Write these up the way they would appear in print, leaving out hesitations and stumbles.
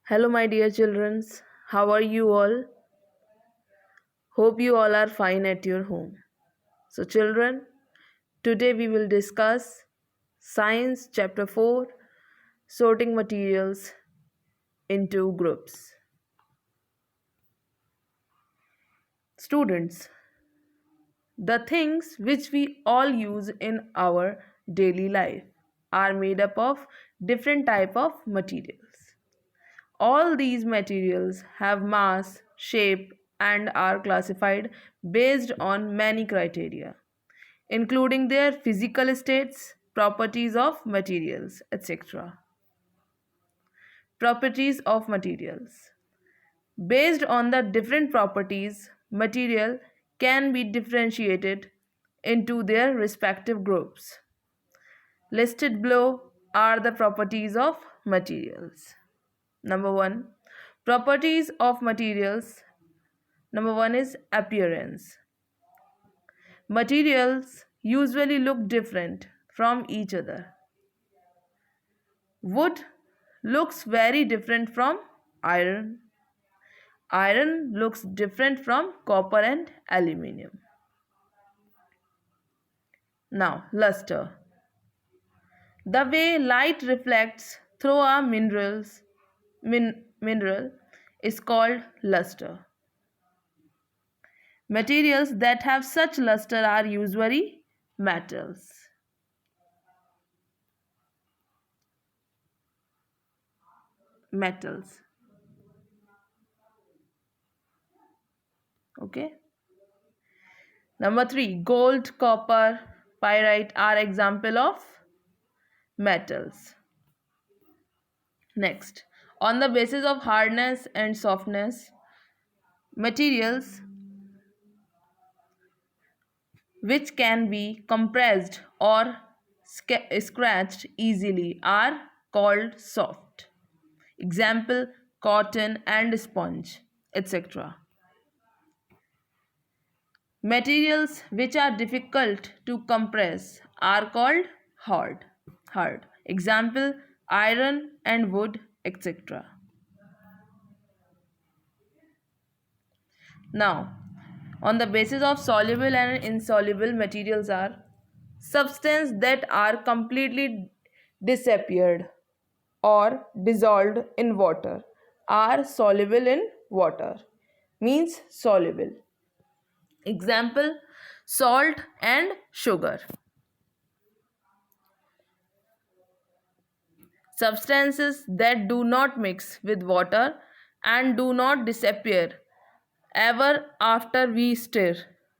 Hello, my dear children. How are you all? Hope you all are fine at your home. So, children, today we will discuss Science Chapter 4 Sorting Materials into Groups. Students, the things which we all use in our daily life are made up of different type of materials. All these materials have mass, shape, and are classified based on many criteria, including their physical states, properties of materials, etc. Properties of materials. Based on the different properties, material can be differentiated into their respective groups. Listed below are the properties of materials. Number 1. Properties of materials. Number 1 is appearance. Materials usually look different from each other. Wood looks very different from iron. Iron looks different from copper and aluminium. Now, luster. The way light reflects through a mineral is called luster. Materials that have such luster are usually metals. Metals. Okay. Number 3, gold, copper, pyrite are example of metals. Next, on the basis of hardness and softness, materials which can be compressed or scratched easily are called soft. Example, cotton and sponge, etc. Materials which are difficult to compress are called hard. Example, iron and wood, etc. Now, on the basis of soluble and insoluble materials are substances that are completely disappeared or dissolved in water are soluble in water, means soluble. Example, salt and sugar. Substances that do not mix with water and do not disappear ever after we stir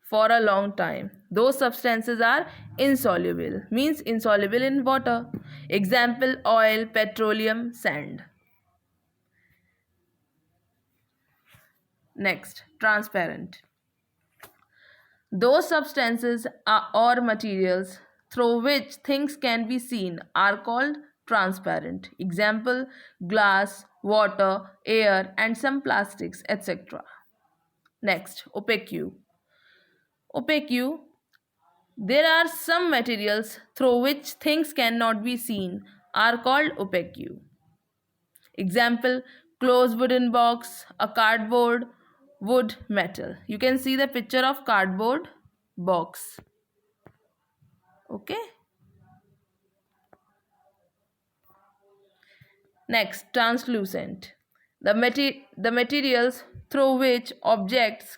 for a long time. Those substances are insoluble, means insoluble in water. Example, oil, petroleum, sand. Next, transparent. Those substances or materials through which things can be seen are called transparent. Example, glass, water, air, and some plastics, etc. Next, opaque. Opaque. There are some materials through which things cannot be seen are called opaque. Example, closed wooden box, a cardboard, wood, metal. You can see the picture of cardboard box. Okay. Next, translucent. The materials through which objects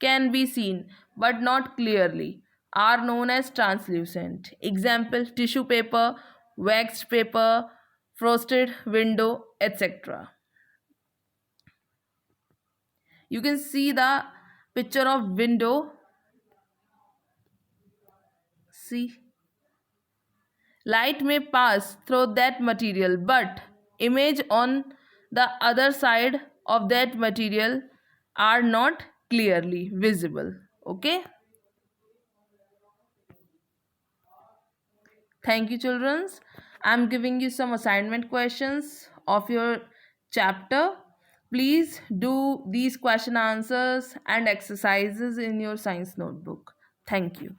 can be seen but not clearly are known as translucent. Example, tissue paper, waxed paper, frosted window, etc. You can see the picture of window. See, light may pass through that material, but image on the other side of that material are not clearly visible. Okay. Thank you, children. I'm giving you some assignment questions of your chapter. Please do these question answers and exercises in your science notebook. Thank you.